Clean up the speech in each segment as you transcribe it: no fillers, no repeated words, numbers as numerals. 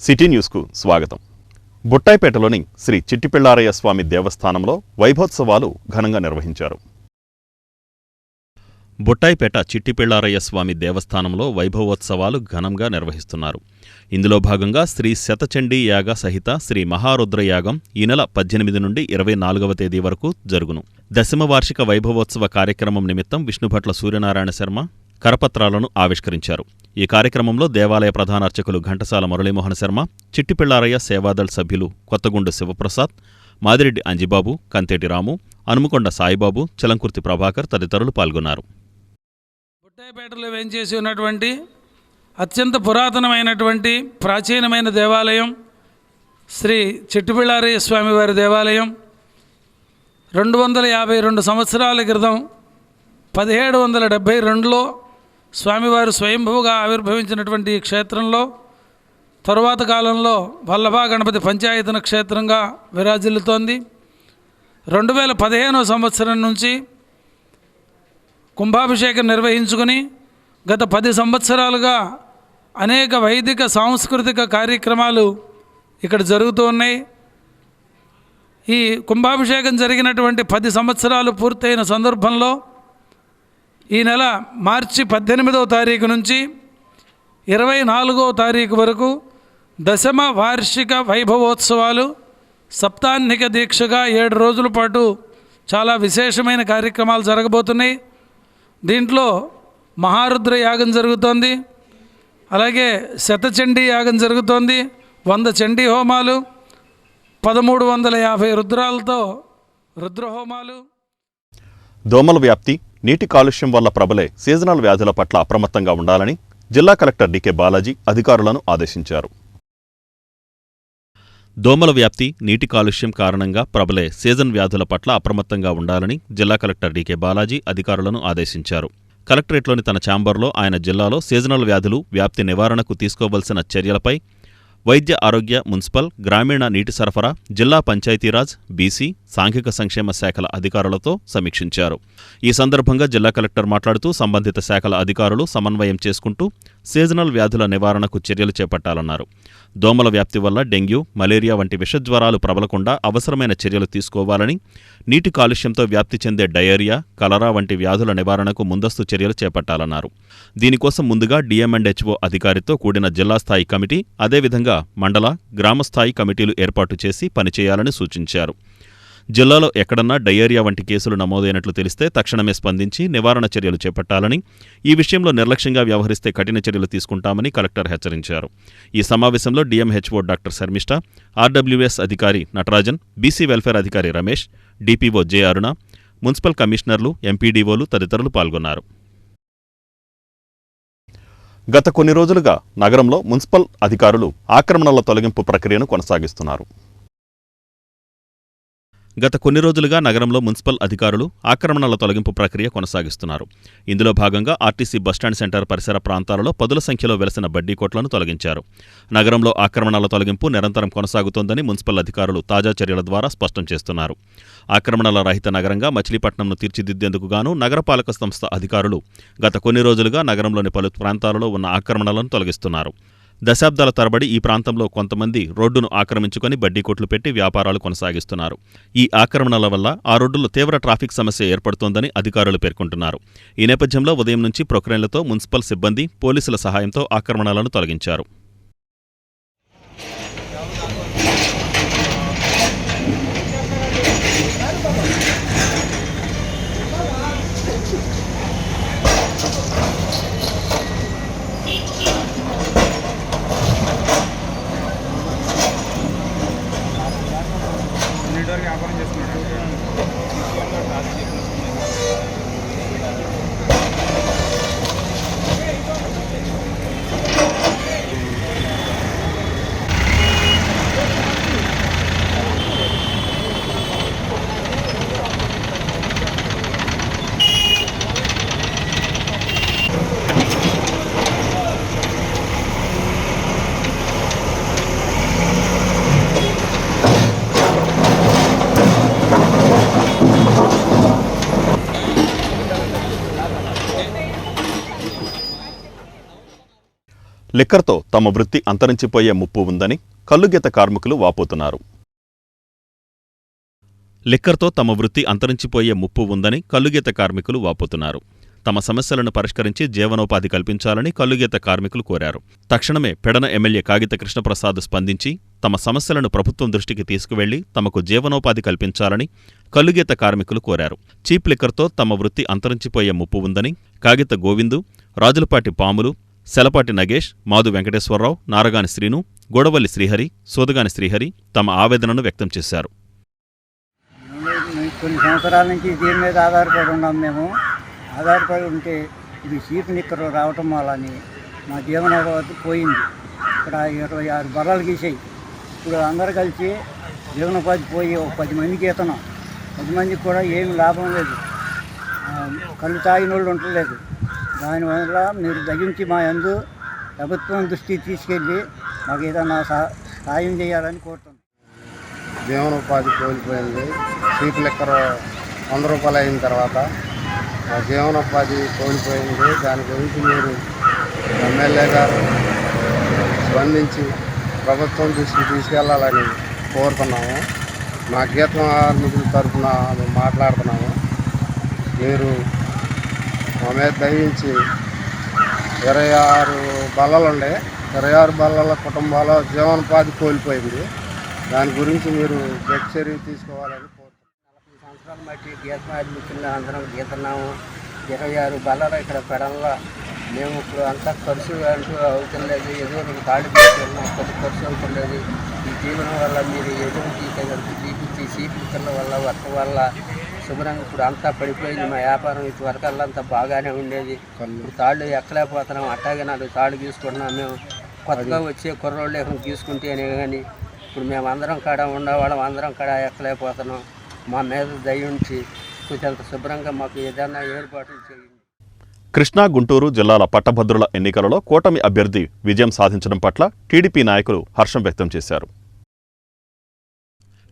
City న్యూస్కు స్వాగతం. బుట్టాయిపేటలోని శ్రీ చిట్టిపిళ్ళారయ్య స్వామి దేవస్థానంలో వైభోత్సవాలు ఘనంగా నిర్వహించారు. బుట్టాయిపేట చిట్టిపిళ్ళారయ్య స్వామి దేవస్థానంలో వైభవోత్సవాలు ఘనంగా నిర్వహిస్తున్నారు. ఇందులో భాగంగా శ్రీ శతచండీ యాగ సహిత శ్రీ మహారుద్రయాగం ఈ నెల 18 నుండి 24వ తేదీ వరకు జరుగును. దశమ వార్షిక వైభవోత్సవ కార్యక్రమం నిమిత్తం విష్ణుభట్ల సూర్యనారాయణ శర్మ కరపత్రాలను ఆవిష్కరించారు. ఈ కార్యక్రమంలో దేవాలయ ప్రధాన అర్చకులు ఘంటసాల మురళీమోహన్ శర్మ, చిట్టిపిళ్ళారయ్య సేవాదళ్ సభ్యులు కొత్తగుండు శివప్రసాద్, మాదిరెడ్డి అంజిబాబు, కంతేటి రాము, అనుముకొండ సాయిబాబు, చలంకుర్తి ప్రభాకర్ తదితరులు పాల్గొన్నారు. బుట్టాయిపేటలో వేంచేసి ఉన్నటువంటి అత్యంత పురాతనమైనటువంటి ప్రాచీనమైన దేవాలయం శ్రీ చిట్టిపిళ్ళారయ్య స్వామి వారి దేవాలయం 252 సంవత్సరాల క్రితం 1772లో స్వామివారు స్వయంభువుగా ఆవిర్భవించినటువంటి ఈ క్షేత్రంలో తరువాత కాలంలో వల్లభా గణపతి పంచాయతన క్షేత్రంగా విరాజిల్లుతోంది. 2015వ సంవత్సరం నుంచి కుంభాభిషేకం నిర్వహించుకుని గత 10 సంవత్సరాలుగా అనేక వైదిక సాంస్కృతిక కార్యక్రమాలు ఇక్కడ జరుగుతూ ఉన్నాయి. ఈ కుంభాభిషేకం జరిగినటువంటి 10 సంవత్సరాలు పూర్తయిన సందర్భంలో ఈ నెల మార్చి 18వ తారీఖు నుంచి 24వ తారీఖు వరకు దశమ వార్షిక వైభవోత్సవాలు సప్తాహ్నిక దీక్షగా 7 రోజుల పాటు చాలా విశేషమైన కార్యక్రమాలు జరగబోతున్నాయి. దీంట్లో మహారుద్ర యాగం జరుగుతోంది, అలాగే శతచండీ యాగం జరుగుతోంది, 100 చండీ హోమాలు, 1350 రుద్రాలతో రుద్రహోమాలు. దోమల వ్యాప్తి, నీటి కాలుష్యం వల్ల ప్రబలే సీజనల్ వ్యాధుల పట్ల అప్రమత్తంగా ఉండాలని జిల్లా కలెక్టర్ డికే బాలాజీ అధికారులను ఆదేశించారు. దోమల వ్యాప్తి, నీటి కాలుష్యం కారణంగా ప్రబలే సీజన్ వ్యాధుల పట్ల అప్రమత్తంగా ఉండాలని జిల్లా కలెక్టర్ డికే బాలాజీ అధికారులను ఆదేశించారు. కలెక్టరేట్లోని తన ఛాంబర్లో ఆయన జిల్లాలో సీజనల్ వ్యాధులు వ్యాప్తి నివారణకు తీసుకోవలసిన చర్యలపై వైద్య ఆరోగ్య, మున్సిపల్, గ్రామీణ నీటి సరఫరా, జిల్లా పంచాయతీరాజ్, బీసీ, సాంఘిక సంక్షేమ శాఖల అధికారులతో సమీక్షించారు. ఈ సందర్భంగా జిల్లా కలెక్టర్ మాట్లాడుతూ సంబంధిత శాఖల అధికారులు సమన్వయం చేసుకుంటూ సీజనల్ వ్యాధుల నివారణకు చర్యలు చేపట్టాలన్నారు. దోమల వ్యాప్తి వల్ల డెంగ్యూ, మలేరియా వంటి విషజ్వరాలు ప్రబలకుండా అవసరమైన చర్యలు తీసుకోవాలని, నీటి కాలుష్యంతో వ్యాప్తి చెందే డయేరియా, కలరా వంటి వ్యాధుల నివారణకు ముందస్తు చర్యలు చేపట్టాలన్నారు. దీనికోసం ముందుగా డిఎంఎండ్హెచ్ఓ అధికారితో కూడిన జిల్లా స్థాయి కమిటీ, అదేవిధంగా మండల, గ్రామస్థాయి కమిటీలు ఏర్పాటు చేసి పనిచేయాలని సూచించారు. జిల్లాలో ఎక్కడన్నా డయేరియా వంటి కేసులు నమోదైనట్లు తెలిస్తే తక్షణమే స్పందించి నివారణ చర్యలు చేపట్టాలని, ఈ విషయంలో నిర్లక్ష్యంగా వ్యవహరిస్తే కఠిన చర్యలు తీసుకుంటామని కలెక్టర్ హెచ్చరించారు. ఈ సమావేశంలో డిఎంహెచ్ఓ డాక్టర్ శర్మిష్ట, ఆర్డబ్ల్యూఎస్ అధికారి నటరాజన్, బీసీ వెల్ఫేర్ అధికారి రమేష్, డిపిఓ జె అరుణ, మున్సిపల్ కమిషనర్లు, ఎంపీడీఓలు తదితరులు పాల్గొన్నారు. గత కొన్ని రోజులుగా నగరంలో మున్సిపల్ అధికారులు ఆక్రమణల తొలగింపు ప్రక్రియను కొనసాగిస్తున్నారు. గత కొన్ని రోజులుగా నగరంలో మున్సిపల్ అధికారులు ఆక్రమణల తొలగింపు ప్రక్రియ కొనసాగిస్తున్నారు. ఇందులో భాగంగా ఆర్టీసీ బస్టాండ్ సెంటర్ పరిసర ప్రాంతాలలో పదుల సంఖ్యలో వెలసిన బడ్డీ కొట్లను తొలగించారు. నగరంలో ఆక్రమణల తొలగింపు నిరంతరం కొనసాగుతోందని మున్సిపల్ అధికారులు తాజా చర్యల ద్వారా స్పష్టం చేస్తున్నారు. ఆక్రమణల రహిత నగరంగా మచిలీపట్నంను తీర్చిదిద్దేందుకు గాను నగరపాలక సంస్థ అధికారులు గత కొన్ని రోజులుగా నగరంలోని పలు ప్రాంతాలలో ఉన్న ఆక్రమణలను తొలగిస్తున్నారు. దశాబ్దాల తరబడి ఈ ప్రాంతంలో కొంతమంది రోడ్డును ఆక్రమించుకొని బడ్డీ కొట్లు పెట్టి వ్యాపారాలు కొనసాగిస్తున్నారు. ఈ ఆక్రమణల వల్ల ఆ రోడ్డులో తీవ్ర ట్రాఫిక్ సమస్య ఏర్పడుతోందని అధికారులు పేర్కొంటున్నారు. ఈ నేపథ్యంలో ఉదయం నుంచి ప్రొక్లైన్లతో మున్సిపల్ సిబ్బంది, పోలీసుల సహాయంతో ఆక్రమణలను తొలగించారు. లిక్కర్తో తమ వృత్తి అంతరించిపోయే ముప్పు ఉందని కల్లుగీత కార్మికులు వాపోతున్నారు. లిక్కర్తో తమ వృత్తి అంతరించిపోయే ముప్పు ఉందని కల్లుగీత కార్మికులు వాపోతున్నారు. తమ సమస్యలను పరిష్కరించి జీవనోపాధి కల్పించాలని కల్లుగీత కార్మికులు కోరారు. తక్షణమే పెడన ఎమ్మెల్యే కాగిత కృష్ణప్రసాద్ స్పందించి తమ సమస్యలను ప్రభుత్వం దృష్టికి తీసుకువెళ్లి తమకు జీవనోపాధి కల్పించాలని కల్లుగీత కార్మికులు కోరారు. చీప్ లిక్కర్తో తమ వృత్తి అంతరించిపోయే ముప్పు ఉందని కాగిత గోవిందు, రాజులపాటి పాములు, సెలపాటి నగేష్, మాదు వెంకటేశ్వరరావు, నారగాని శ్రీను, గోడవల్లి శ్రీహరి, సోదగాని శ్రీహరి తమ ఆవేదనను వ్యక్తం చేశారు. కొన్ని సంవత్సరాల నుంచి దీని మీద ఆధారపడి ఉన్నాం. మేము ఆధారపడి ఉంటే ఇది చీప్ లిక్కర్ రావటం వల్లని మా జీవనోపాధి పోయింది. ఇక్కడ 26 బర్రెలు గీసాయి. ఇప్పుడు అందరు కలిసి జీవనోపాధి పోయి ఒక 10 మందికి ఇస్తున్నాం. 10 మందికి కూడా ఏమి లాభం లేదు. కళ్ళు తాగిన వాళ్ళు ఉండలేదు. దానివల్ల మీరు దయించి మా యందు ప్రభుత్వం దృష్టికి తీసుకెళ్ళి మాకు ఏదైనా సాయం చేయాలని కోరుతున్నాం. జీవనోపాధి కోల్పోయింది. చీప్ లిక్కర్ 100 రూపాయలు అయిన తర్వాత మా జీవనోపాధి కోల్పోయింది. దాని గురించి మీరు ఎమ్మెల్యే గారు స్పందించి ప్రభుత్వం దృష్టికి తీసుకెళ్లాలని కోరుతున్నాము. మా గీత కార్మికుల తరఫున మేము మాట్లాడుతున్నాము. మీరు మా మీద దయించి 26 బల్లలు ఉండే 26 బల్లల కుటుంబాల జీవనోపాధి కోల్పోయింది. దాని గురించి మీరు గట్టి చర్య తీసుకోవాలని కోరుతున్నాం. 40 సంవత్సరాల మట్టి గీత కార్మికులు అందరం గీతున్నాము. 26 బల్లలు ఇక్కడ పెడల్లో మేము ఇప్పుడు అంతా ఖర్చు అంటూ అవుతులేదు. ఏదో 2 తాళ్ళు తీసుకెళ్ళినా కొద్ది ఖర్చు అవుతులేదు. ఈ జీవనం వల్ల మీరు ఏదో తీపిచ్చి సీపికల వల్ల వర్షం వల్ల శుభ్రంగా ఇప్పుడు అంతా పడిపోయింది. మా వ్యాపారం ఇది వరకల్లా అంతా బాగానే ఉండేది. ఇప్పుడు తాళ్ళు ఎక్కలేకపోతున్నాం. అట్టాగే 4 తాళ్ళు తీసుకుంటున్నాం. మేము కొత్తగా వచ్చే కుర్రోళ్ళు తీసుకుంటేనే కానీ ఇప్పుడు మేము అందరం కాడ ఉండేవాళ్ళం అందరం కాడ ఎక్కలేకపోతున్నాం. మా మీద దయ ఉంచి కొంచెం శుభ్రంగా మాకు ఏదైనా ఏర్పాట్లు చేయండి. కృష్ణా, గుంటూరు జిల్లాల పట్టభద్రుల ఎన్నికలలో కూటమి అభ్యర్థి విజయం సాధించడం పట్ల టీడీపీ నాయకులు హర్షం వ్యక్తం చేశారు.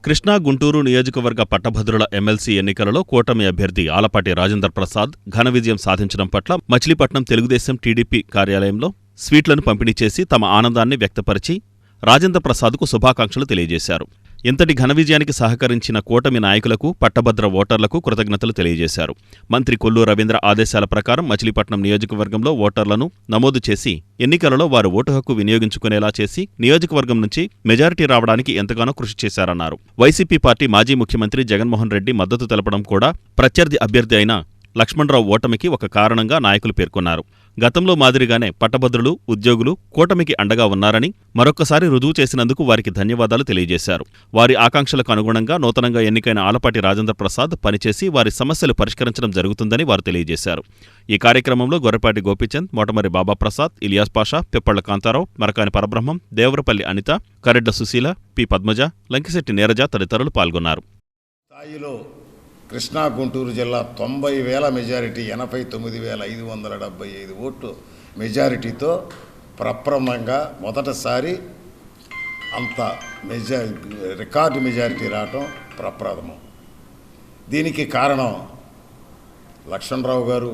కృష్ణా, గుంటూరు నియోజకవర్గ పట్టభద్రుల ఎమ్మెల్సీ ఎన్నికలలో కూటమి అభ్యర్థి ఆలపాటి రాజేంద్ర ప్రసాద్ ఘన విజయం సాధించడం పట్ల మచిలీపట్నం తెలుగుదేశం టీడీపీ కార్యాలయంలో స్వీట్లను పంపిణీ చేసి తమ ఆనందాన్ని వ్యక్తపరిచి రాజేంద్ర ప్రసాద్కు శుభాకాంక్షలు తెలియజేశారు. ఇంతటి ఘన విజయానికి సహకరించిన కూటమి నాయకులకు, పట్టభద్ర ఓటర్లకు కృతజ్ఞతలు తెలియజేశారు. మంత్రి కొల్లు రవీంద్ర ఆదేశాల ప్రకారం మచిలీపట్నం నియోజకవర్గంలో ఓటర్లను నమోదు చేసి ఎన్నికలలో వారు ఓటు హక్కు వినియోగించుకునేలా చేసి నియోజకవర్గం నుంచి మెజారిటీ రావడానికి ఎంతగానో కృషి చేశారన్నారు. వైసీపీ పార్టీ మాజీ ముఖ్యమంత్రి జగన్మోహన్ రెడ్డి మద్దతు తెలపడం కూడా ప్రత్యర్థి అభ్యర్థి అయిన లక్ష్మణరావు ఓటమికి ఒక కారణంగా నాయకులు పేర్కొన్నారు. గతంలో మాదిరిగానే పట్టభద్రులు, ఉద్యోగులు కూటమికి అండగా ఉన్నారని మరొక్కసారి రుజువు చేసినందుకు వారికి ధన్యవాదాలు తెలియజేశారు. వారి ఆకాంక్షలకు అనుగుణంగా నూతనంగా ఎన్నికైన ఆలపాటి రాజేంద్ర ప్రసాద్ పనిచేసి వారి సమస్యలు పరిష్కరించడం జరుగుతుందని వారు తెలియజేశారు. ఈ కార్యక్రమంలో గొర్రెపాటి గోపీచంద్, మోటమరి బాబాప్రసాద్, ఇలియాస్ పాషా, పిప్పళ్ల కాంతారావు, మరకాని పరబ్రహ్మం, దేవరపల్లి అనిత, కరెడ్డ సుశీల, పి పద్మజ, లంకిశెట్టి నీరజ తదితరులు పాల్గొన్నారు. కృష్ణా, గుంటూరు జిల్లా 90,000 మెజారిటీ, 89,575 ఓట్లు మెజారిటీతో ప్రప్రమంగా మొదటిసారి అంత రికార్డు మెజారిటీ రావటం ప్రప్రథమం. దీనికి కారణం లక్ష్మణరావు గారు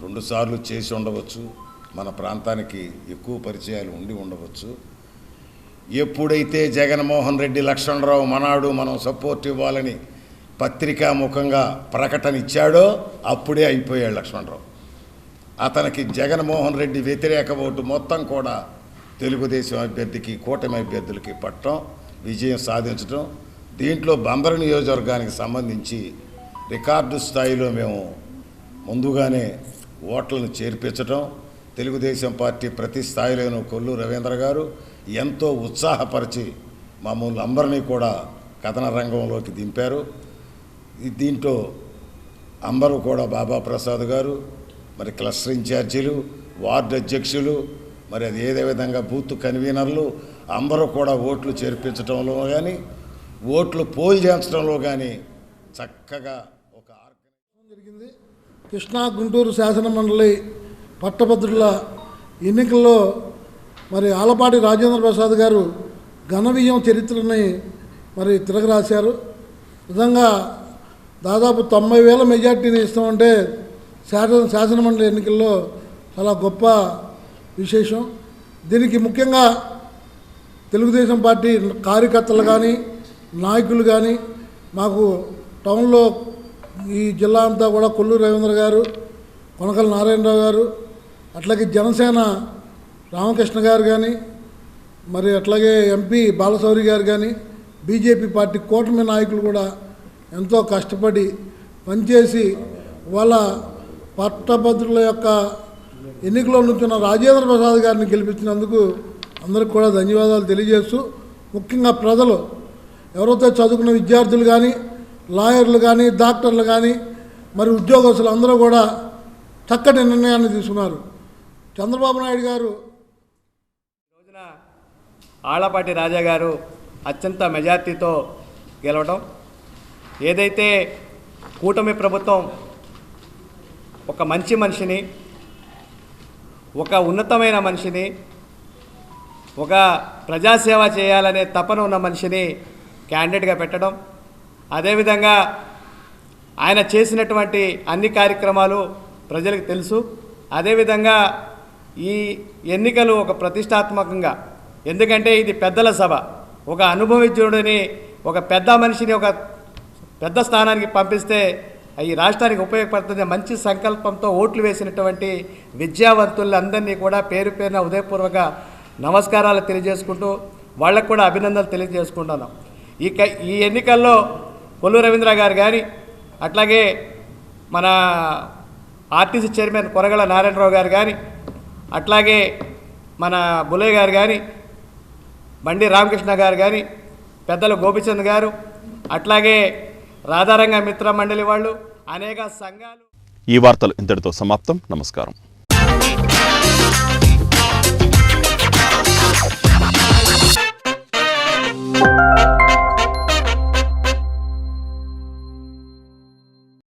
2 సార్లు చేసి ఉండవచ్చు. మన ప్రాంతానికి ఎక్కువ పరిచయాలు ఉండి ఉండవచ్చు. ఎప్పుడైతే జగన్మోహన్ రెడ్డి లక్ష్మణరావు మనాడు మనం సపోర్ట్ ఇవ్వాలని పత్రికాముఖంగా ప్రకటన ఇచ్చాడో అప్పుడే అయిపోయాడు లక్ష్మణరావు. అతనికి జగన్మోహన్ రెడ్డి వ్యతిరేక ఓటు మొత్తం కూడా తెలుగుదేశం అభ్యర్థికి, కూటమి అభ్యర్థులకి పట్టడం, విజయం సాధించడం. దీంట్లో బందరు నియోజకవర్గానికి సంబంధించి రికార్డు స్థాయిలో మేము ముందుగానే ఓట్లను చేర్పించడం, తెలుగుదేశం పార్టీ ప్రతి స్థాయిలోనూ కొల్లు రవీంద్ర గారు ఎంతో ఉత్సాహపరిచి మమ్మల్ని అందరినీ కూడా కథన రంగంలోకి దింపారు. దీంట్లో అందరూ కూడా బాబాప్రసాద్ గారు, మరి క్లస్టర్ ఇన్ఛార్జీలు, వార్డు అధ్యక్షులు, మరి అది ఏదే విధంగా బూత్ కన్వీనర్లు అందరూ కూడా ఓట్లు చేర్పించడంలో కానీ, ఓట్లు పోల్ చేయించడంలో కానీ చక్కగా ఒక ఆర్గనైజేషన్ జరిగింది. కృష్ణా, గుంటూరు శాసనమండలి పట్టభద్రుల ఎన్నికల్లో మరి ఆలపాటి రాజేంద్ర ప్రసాద్ గారు ఘన విజయం చరిత్రని మరి తిరగరాశారు. నిజంగా దాదాపు 90,000 మెజార్టీని ఇస్తామంటే శాసనమండలి ఎన్నికల్లో చాలా గొప్ప విశేషం. దీనికి ముఖ్యంగా తెలుగుదేశం పార్టీ కార్యకర్తలు కానీ నాయకులు కానీ మాకు టౌన్లో ఈ జిల్లా అంతా కూడా కొల్లూరు రవీంద్ర గారు, కొనకల నారాయణరావు గారు, అట్లాగే జనసేన రామకృష్ణ గారు కానీ, మరి అట్లాగే ఎంపీ బాలశౌరి గారు కానీ, బీజేపీ పార్టీ కూటమి నాయకులు కూడా ఎంతో కష్టపడి పనిచేసి వాళ్ళ పట్టభద్రుల యొక్క ఎన్నికలో నుంచున్న రాజేంద్ర ప్రసాద్ గారిని గెలిపించినందుకు అందరికి కూడా ధన్యవాదాలు తెలియజేస్తూ, ముఖ్యంగా ప్రజలు ఎవరైతే చదువుకున్న విద్యార్థులు కానీ, లాయర్లు కానీ, డాక్టర్లు కానీ, మరి ఉద్యోగస్తులు అందరూ కూడా చక్కటి నిర్ణయాన్ని తీసుకున్నారు. చంద్రబాబు నాయుడు గారు రోజున ఆళ్లపాటి రాజా గారు అత్యంత మెజార్టీతో గెలవడం, ఏదైతే కూటమి ప్రభుత్వం ఒక మంచి మనిషిని, ఒక ఉన్నతమైన మనిషిని, ఒక ప్రజాసేవ చేయాలనే తపన ఉన్న మనిషిని క్యాండిడేట్గా పెట్టడం, అదేవిధంగా ఆయన చేసినటువంటి అన్ని కార్యక్రమాలు ప్రజలకు తెలుసు. అదేవిధంగా ఈ ఎన్నికలు ఒక ప్రతిష్టాత్మకంగా, ఎందుకంటే ఇది పెద్దల సభ, ఒక అనుభవజ్ఞుడిని, ఒక పెద్ద మనిషిని ఒక పెద్ద స్థానానికి పంపిస్తే ఈ రాష్ట్రానికి ఉపయోగపడుతుంది మంచి సంకల్పంతో ఓట్లు వేసినటువంటి విద్యావంతులందరినీ కూడా పేరు పేరున ఉదయపూర్వక నమస్కారాలు తెలియజేసుకుంటూ వాళ్ళకు కూడా అభినందనలు తెలియజేసుకుంటున్నాం. ఈ ఎన్నికల్లో కొల్లూరు రవీంద్ర గారు కానీ, అట్లాగే మన ఆర్టీసీ చైర్మన్ కొరగల నారాయణరావు గారు కానీ, అట్లాగే మన బులయ్య గారు కానీ, బండి రామకృష్ణ గారు కానీ, పెద్దలు గోపిచంద్ గారు, అట్లాగే రాధారంగ మిత్ర మండలి వాళ్ళు, అనేక సంఘాలు. ఈ వార్తలు ఇంతటితో సమాప్తం. నమస్కారం.